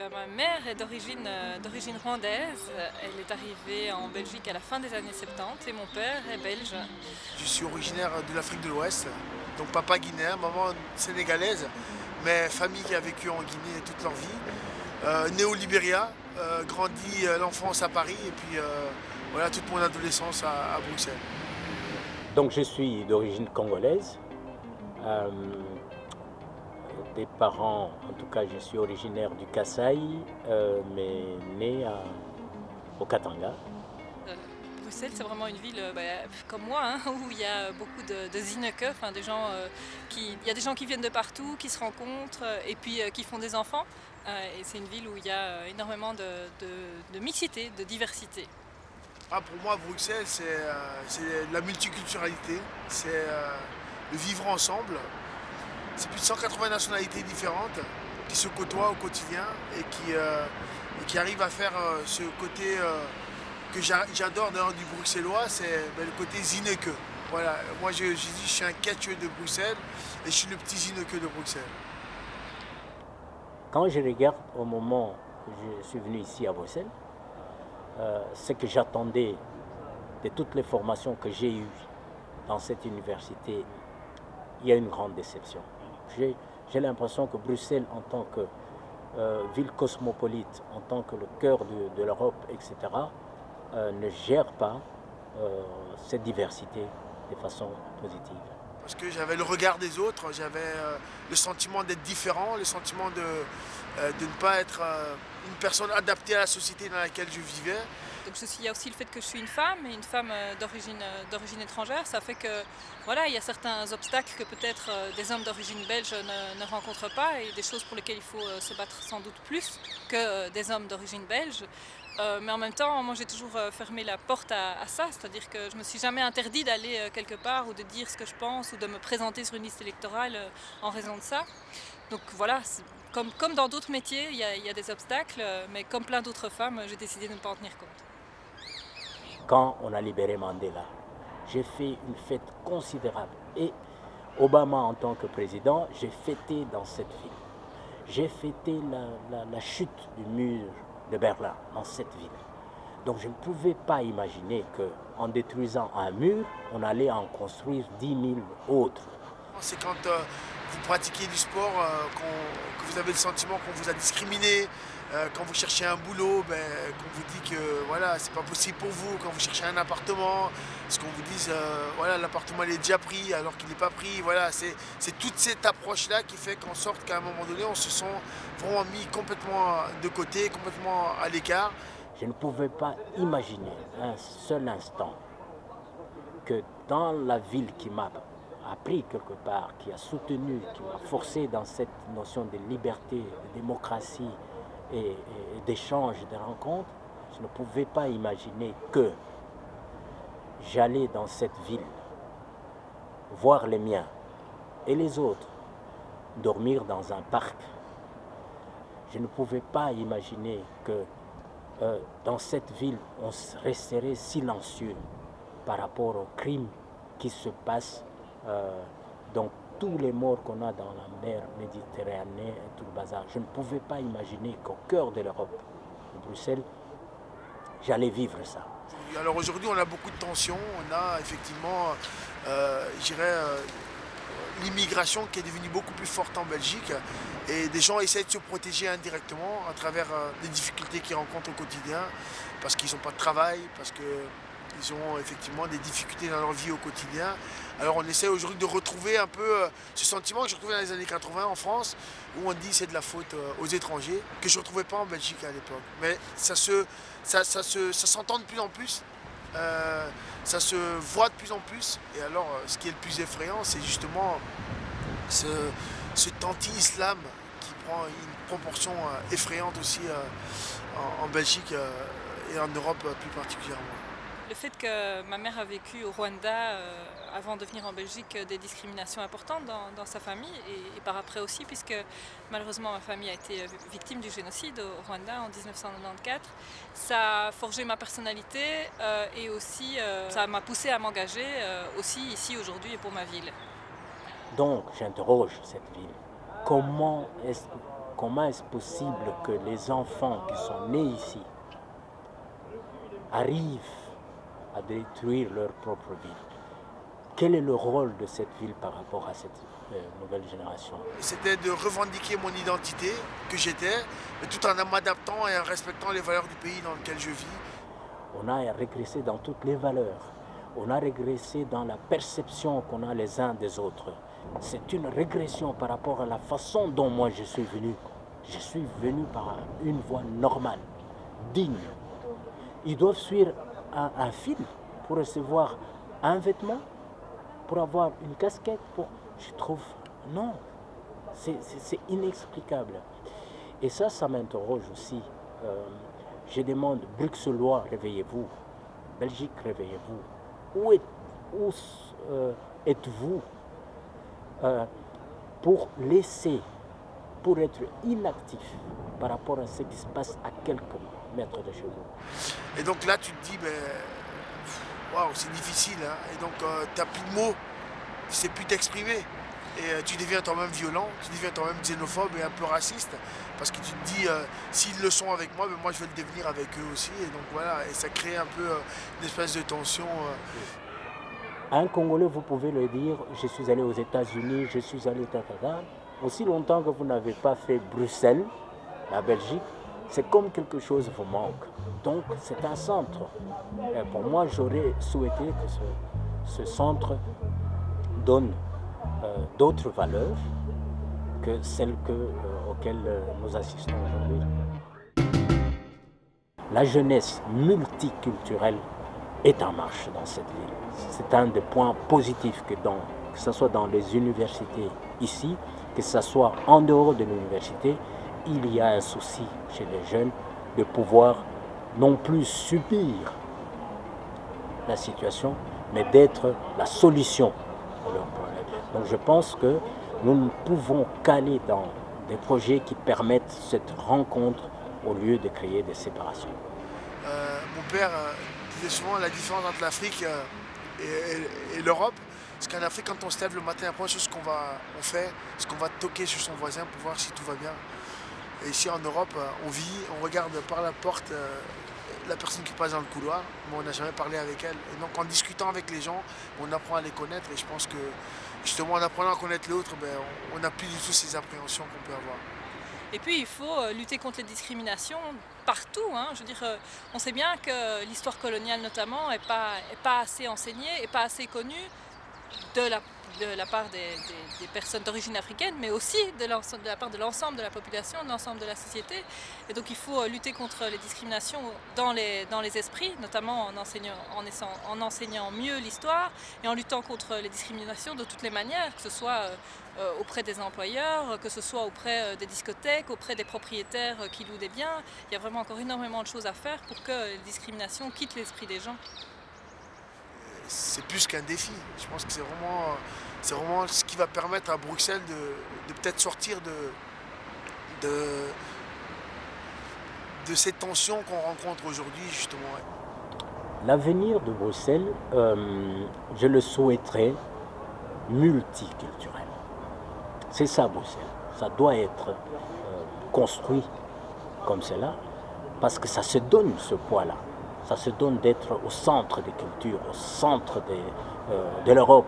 Ma mère est d'origine rwandaise. Elle est arrivée en Belgique à la fin des années 70 et mon père est belge. Je suis originaire de l'Afrique de l'Ouest, donc papa guinéen, maman sénégalaise, mais famille qui a vécu en Guinée toute leur vie. Né au Libéria, grandi l'enfance à Paris et puis voilà toute mon adolescence à Bruxelles. Donc je suis d'origine congolaise. Euh, des parents, en tout cas je suis originaire du Kasaï, mais né au Katanga. Euh, Bruxelles, c'est vraiment une ville comme moi, hein, où il y a beaucoup de Zineke, enfin, il y a des gens qui viennent de partout, qui se rencontrent et puis qui font des enfants. Et c'est une ville où il y a énormément de mixité, de diversité. Ah, pour moi, Bruxelles, c'est la multiculturalité, c'est le vivre ensemble. C'est plus de 180 nationalités différentes qui se côtoient au quotidien et qui arrivent à faire ce côté que j'adore d'ailleurs du bruxellois, c'est le côté zineke. Voilà, moi je dis je suis un catcheux de Bruxelles et je suis le petit zineke de Bruxelles. Quand je regarde au moment où je suis venu ici à Bruxelles, ce que j'attendais de toutes les formations que j'ai eues dans cette université, il y a une grande déception. J'ai l'impression que Bruxelles, en tant que ville cosmopolite, en tant que le cœur de l'Europe, etc., ne gère pas cette diversité de façon positive. Parce que j'avais le regard des autres, j'avais le sentiment d'être différent, le sentiment de ne pas être une personne adaptée à la société dans laquelle je vivais. Donc il y a aussi le fait que je suis une femme et une femme d'origine étrangère. Ça fait que voilà, il y a certains obstacles que peut-être des hommes d'origine belge ne rencontrent pas et des choses pour lesquelles il faut se battre sans doute plus que des hommes d'origine belge. Mais en même temps, moi j'ai toujours fermé la porte à ça, c'est-à-dire que je me suis jamais interdit d'aller quelque part ou de dire ce que je pense ou de me présenter sur une liste électorale en raison de ça. Donc voilà, comme dans d'autres métiers, il y a des obstacles, mais comme plein d'autres femmes, j'ai décidé de ne pas en tenir compte. Quand on a libéré Mandela, j'ai fait une fête considérable. Et Obama, en tant que président, j'ai fêté dans cette ville. J'ai fêté la chute du mur de Berlin dans cette ville. Donc je ne pouvais pas imaginer qu'en détruisant un mur, on allait en construire 10 000 autres. C'est quand vous pratiquez du sport que vous avez le sentiment qu'on vous a discriminé. Quand vous cherchez un boulot, qu'on vous dit que voilà, c'est pas possible pour vous. Quand vous cherchez un appartement, ce qu'on vous dise voilà, l'appartement il est déjà pris alors qu'il n'est pas pris. Voilà, c'est toute cette approche-là qui fait qu'en sorte qu'à un moment donné, on se sent vraiment mis complètement de côté, complètement à l'écart. Je ne pouvais pas imaginer un seul instant que dans la ville qui m'a appris quelque part, qui a soutenu, qui m'a forcé dans cette notion de liberté, de démocratie et d'échange, de rencontres, je ne pouvais pas imaginer que j'allais dans cette ville voir les miens et les autres dormir dans un parc. Je ne pouvais pas imaginer que dans cette ville, on resterait silencieux par rapport aux crimes qui se passent, donc tous les morts qu'on a dans la mer Méditerranée et tout le bazar. Je ne pouvais pas imaginer qu'au cœur de l'Europe, de Bruxelles, j'allais vivre ça. Alors aujourd'hui, on a beaucoup de tensions. On a effectivement, je dirais, l'immigration qui est devenue beaucoup plus forte en Belgique. Et des gens essaient de se protéger indirectement à travers des difficultés qu'ils rencontrent au quotidien, parce qu'ils n'ont pas de travail, parce qu'ils ont effectivement des difficultés dans leur vie au quotidien. Alors on essaie aujourd'hui de retrouver un peu ce sentiment que j'ai retrouvé dans les années 80 en France, où on dit c'est de la faute aux étrangers, que je ne retrouvais pas en Belgique à l'époque. Mais ça s'entend de plus en plus. Ça se voit de plus en plus. Et alors, ce qui est le plus effrayant, c'est justement cet anti-islam qui prend une proportion effrayante aussi en Belgique et en Europe plus particulièrement. Le fait que ma mère a vécu au Rwanda avant de venir en Belgique des discriminations importantes dans sa famille et par après aussi, puisque malheureusement ma famille a été victime du génocide au Rwanda en 1994, ça a forgé ma personnalité et aussi ça m'a poussé à m'engager aussi ici aujourd'hui et pour ma ville. Donc j'interroge cette ville. Comment comment est-ce possible que les enfants qui sont nés ici arrivent à détruire leur propre ville? Quel est le rôle de cette ville par rapport à cette nouvelle génération? C'était de revendiquer mon identité que j'étais, mais tout en m'adaptant et en respectant les valeurs du pays dans lequel je vis. On a régressé dans toutes les valeurs. On a régressé dans la perception qu'on a les uns des autres. C'est une régression par rapport à la façon dont moi je suis venu. Je suis venu par une voie normale, digne. Ils doivent suivre un fil pour recevoir un vêtement, pour avoir une casquette. Je trouve, non, c'est inexplicable. Et ça m'interroge aussi. Je demande, Bruxellois, réveillez-vous. Belgique, réveillez-vous. Où êtes-vous pour être inactif par rapport à ce qui se passe à quelques mètres de chez vous? Et donc là, tu te dis, waouh, c'est difficile. Hein? Et donc, tu n'as plus de mots, tu ne sais plus t'exprimer. Et tu deviens toi-même violent, tu deviens toi-même xénophobe et un peu raciste. Parce que tu te dis, s'ils le sont avec moi, moi je vais le devenir avec eux aussi. Et donc voilà, et ça crée un peu une espèce de tension. À un Congolais, vous pouvez le dire, je suis allé aux États-Unis, je suis allé tatata. Aussi longtemps que vous n'avez pas fait Bruxelles, la Belgique, c'est comme quelque chose vous manque. Donc c'est un centre. Et pour moi, j'aurais souhaité que ce centre donne d'autres valeurs que celles auxquelles nous assistons aujourd'hui. La jeunesse multiculturelle est en marche dans cette ville. C'est un des points positifs que ce soit dans les universités ici, que ce soit en dehors de l'université, il y a un souci chez les jeunes de pouvoir non plus subir la situation, mais d'être la solution à leurs problèmes. Donc je pense que nous pouvons caler dans des projets qui permettent cette rencontre au lieu de créer des séparations. Mon père disait souvent la différence entre l'Afrique et l'Europe. Parce qu'en Afrique, quand on se lève le matin, la première chose qu'on fait, c'est qu'on va toquer sur son voisin pour voir si tout va bien. Et ici en Europe, on vit, on regarde par la porte la personne qui passe dans le couloir, mais on n'a jamais parlé avec elle. Et donc en discutant avec les gens, on apprend à les connaître. Et je pense que justement en apprenant à connaître l'autre, on n'a plus du tout ces appréhensions qu'on peut avoir. Et puis il faut lutter contre les discriminations partout. Hein. Je veux dire, on sait bien que l'histoire coloniale notamment n'est pas assez enseignée et pas assez connue de la part des personnes d'origine africaine, mais aussi de la part de l'ensemble de la population, de l'ensemble de la société. Et donc il faut lutter contre les discriminations dans les esprits, notamment en enseignant mieux l'histoire et en luttant contre les discriminations de toutes les manières, que ce soit auprès des employeurs, que ce soit auprès des discothèques, auprès des propriétaires qui louent des biens. Il y a vraiment encore énormément de choses à faire pour que les discriminations quittent l'esprit des gens. C'est plus qu'un défi. Je pense que c'est vraiment ce qui va permettre à Bruxelles de peut-être sortir de cette tension qu'on rencontre aujourd'hui, justement. L'avenir de Bruxelles, je le souhaiterais multiculturel. C'est ça, Bruxelles. Ça doit être construit comme cela, parce que ça se donne ce poids-là. Ça se donne d'être au centre des cultures, au centre de l'Europe,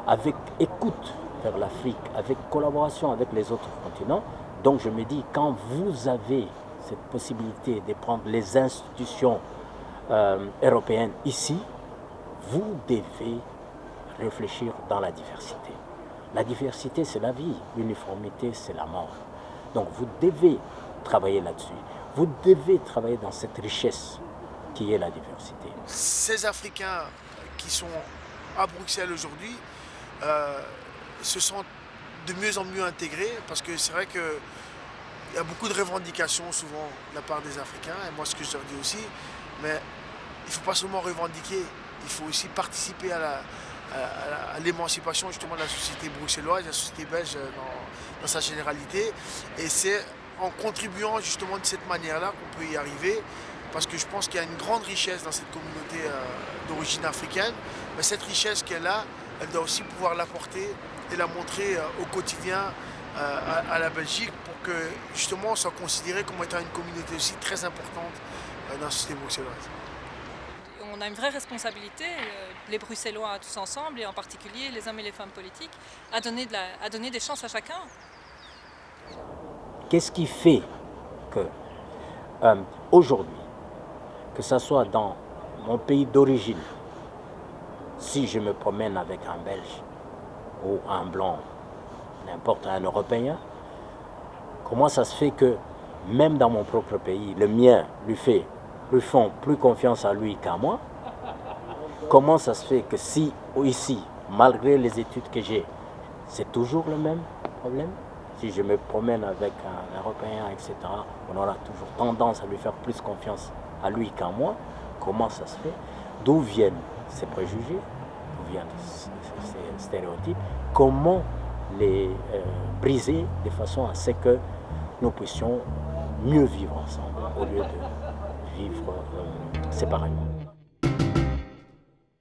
avec écoute vers l'Afrique, avec collaboration avec les autres continents. Donc je me dis, quand vous avez cette possibilité de prendre les institutions européennes ici, vous devez réfléchir dans la diversité. La diversité, c'est la vie. L'uniformité, c'est la mort. Donc vous devez travailler là-dessus. Vous devez travailler dans cette richesse qui est la diversité. Ces Africains qui sont à Bruxelles aujourd'hui se sentent de mieux en mieux intégrés, parce que c'est vrai qu'il y a beaucoup de revendications souvent de la part des Africains, et moi ce que je leur dis aussi, mais il ne faut pas seulement revendiquer, il faut aussi participer à l'émancipation justement de la société bruxelloise, de la société belge dans sa généralité, et c'est en contribuant justement de cette manière-là qu'on peut y arriver. Parce que je pense qu'il y a une grande richesse dans cette communauté d'origine africaine. Mais cette richesse qu'elle a, elle doit aussi pouvoir l'apporter et la montrer au quotidien à la Belgique pour que justement on soit considéré comme étant une communauté aussi très importante dans la société bruxelloise. On a une vraie responsabilité, les Bruxellois tous ensemble, et en particulier les hommes et les femmes politiques, à donner des chances à chacun. Qu'est-ce qui fait que aujourd'hui, que ce soit dans mon pays d'origine, si je me promène avec un Belge ou un Blanc, n'importe un Européen, comment ça se fait que même dans mon propre pays, le mien lui font plus confiance à lui qu'à moi? Comment ça se fait que si ici, malgré les études que j'ai, c'est toujours le même problème? Si je me promène avec un Européen, etc., on aura toujours tendance à lui faire plus confiance à lui qu'à moi. Comment ça se fait? D'où viennent ces préjugés? D'où viennent ces stéréotypes? Comment les briser de façon à ce que nous puissions mieux vivre ensemble au lieu de vivre séparément?